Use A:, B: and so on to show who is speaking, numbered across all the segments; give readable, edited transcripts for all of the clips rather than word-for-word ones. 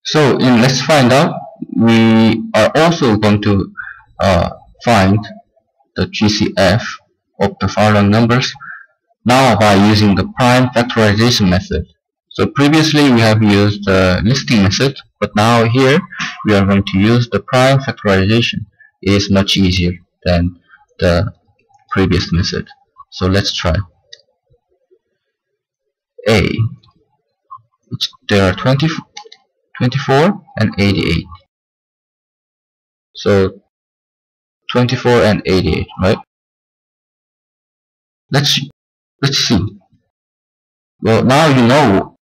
A: So let's find out. We are also going to find the GCF of the following numbers now by using the prime factorization method. So previously we have used the listing method, but now here we are going to use the prime factorization. It is much easier than the previous method. So let's try. A, which there are 24 and 88. So 24 and 88, right? Let's see. Well, now you know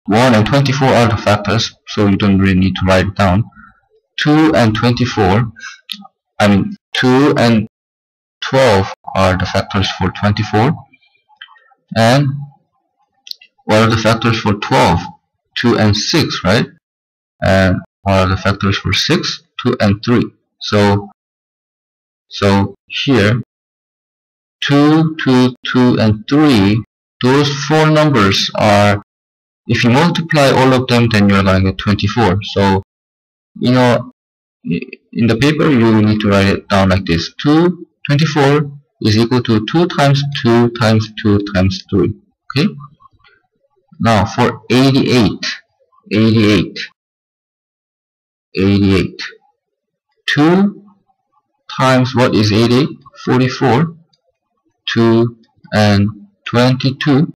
A: 1 and 24 are the factors, so you don't really need to write it down. 2 and 24, 2 and 12 are the factors for 24. And what are the factors for 12? 2 and 6, right? And what are the factors for 6? 2 and 3. So here, 2, 2, 2, and 3, those four numbers are, if you multiply all of them, then you're going to get 24. So, in the paper, you need to write it down like this. 24 is equal to 2 times 2 times 2 times 3. Okay? Now, for 88, 2 times what is 88? 44, 2 and 22,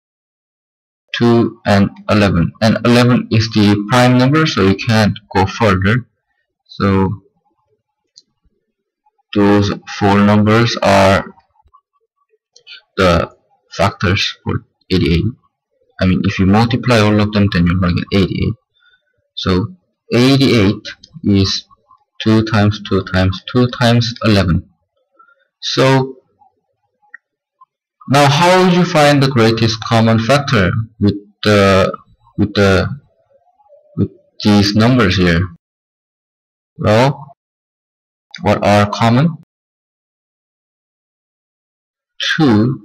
A: 2 and 11. And 11 is the prime number, so you can't go further. So those four numbers are the factors for 88. If you multiply all of them, then you're going to get 88. So 88 is 2 times 2 times 2 times 11. So now how would you find the greatest common factor with these numbers here? Well, what are common? 2,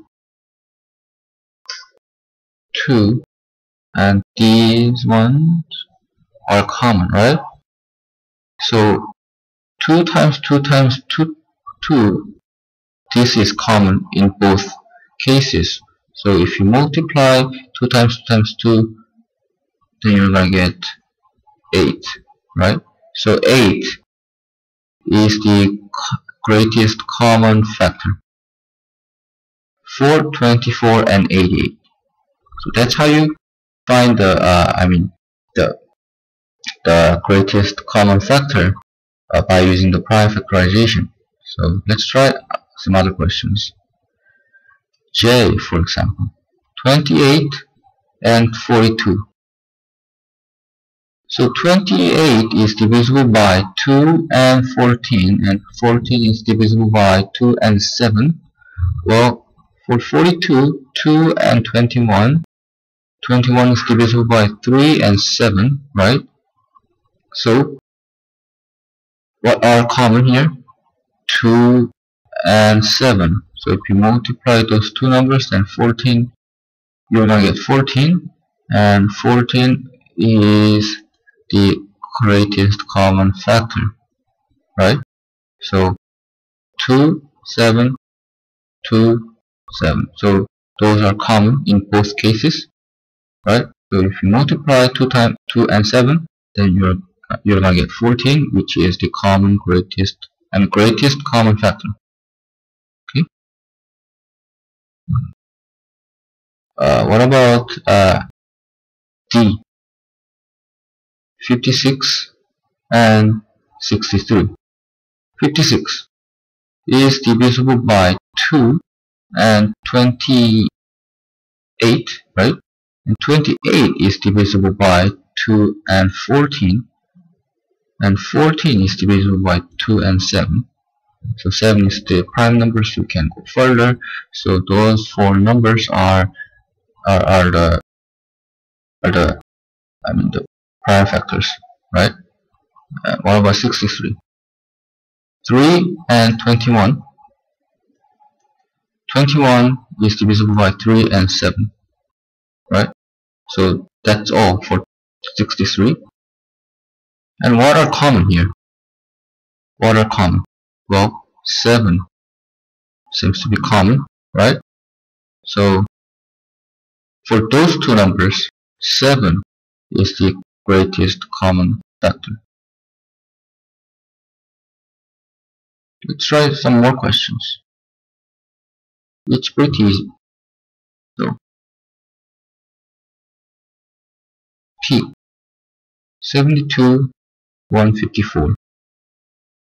A: and these ones are common, right? So 2 times 2 times 2, this is common in both cases. So if you multiply 2 times 2 times 2, then you're going to get 8, right? So 8 is the greatest common factor for 24 and 88. So that's how you find the greatest common factor by using the prime factorization. So let's try some other questions. J, for example, 28 and 42. So 28 is divisible by 2 and 14, and 14 is divisible by 2 and 7. Well, for 42, 2 and 21, 21 is divisible by 3 and 7, right? So what are common here? 2 and 7. So if you multiply those two numbers, then 14, you're going to get 14, and 14 is the greatest common factor, right? So 2, 7, 2, 7. So those are common in both cases, right? So if you multiply 2 and 7, then you're going to get 14, which is the greatest common factor. Okay. What about D? 56 and 63. 56 is divisible by 2 and 28, right? And 28 is divisible by 2 and 14, and 14 is divisible by 2 and 7. So 7 is the prime number, so you can go further. So those four numbers are the prime factors, right? What about 63? 3 and 21. 21 is divisible by 3 and 7, right? So that's all for 63. And what are common here? What are common? Well, 7 seems to be common, right? So for those two numbers, 7 is the greatest common factor. Let's try some more questions. It's pretty easy. So P 72, 154.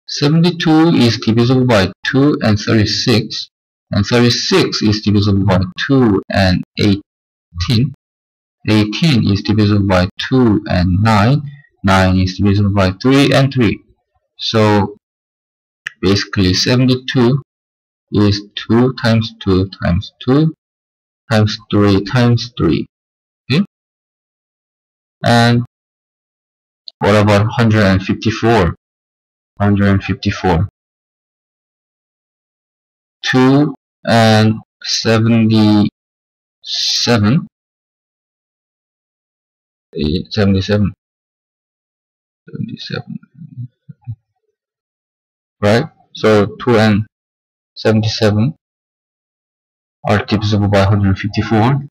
A: 72 is divisible by 2 and 36, and 36 is divisible by 2 and 18. 18 is divisible by 2 and 9. 9 is divisible by 3 and 3. So basically 72 is 2 times 2 times 2 times 3 times 3. Okay? And what about 154? 154. 2 and 77. 77. Right? So 2 and 77 are divisible by 154,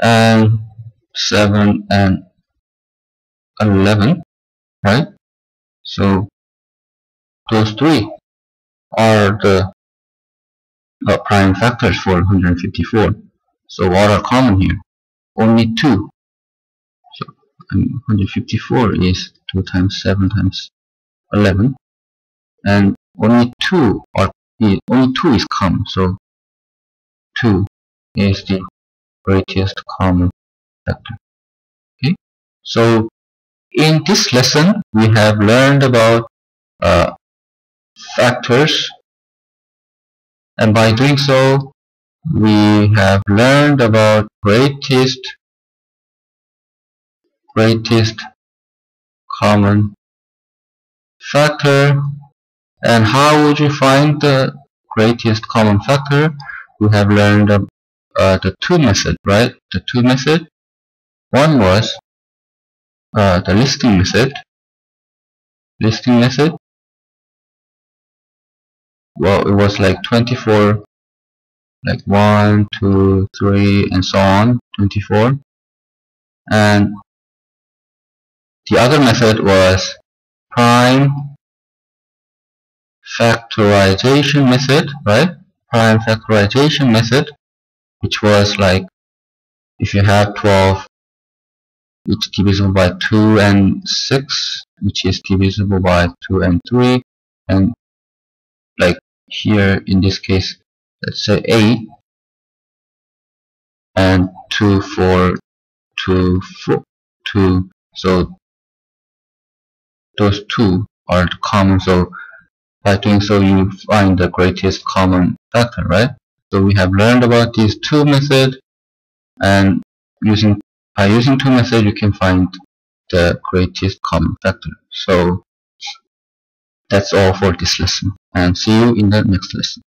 A: and 7 and 11, right? So those three are the prime factors for 154. So what are common here? Only 2. So 154 is 2 times 7 times 11, and only 2 is common. So 2 is the greatest common factor. Okay. So in this lesson, we have learned about factors, and by doing so, we have learned about greatest common factor. And how would you find the greatest common factor? We have learned the two method, right? The two method. One was the listing method. Well, it was like 24, like 1, 2, 3, and so on, 24. And the other method was prime factorization method, right? Prime factorization method, which was like if you have 12, it's divisible by 2 and 6, which is divisible by 2 and 3, and like here in this case, let's say 8 and 2, 4, 2, 4, 2. So those two are common. So by doing so, you find the greatest common factor, right? So we have learned about these two methods, and by using two methods, you can find the greatest common factor. So that's all for this lesson, and see you in the next lesson.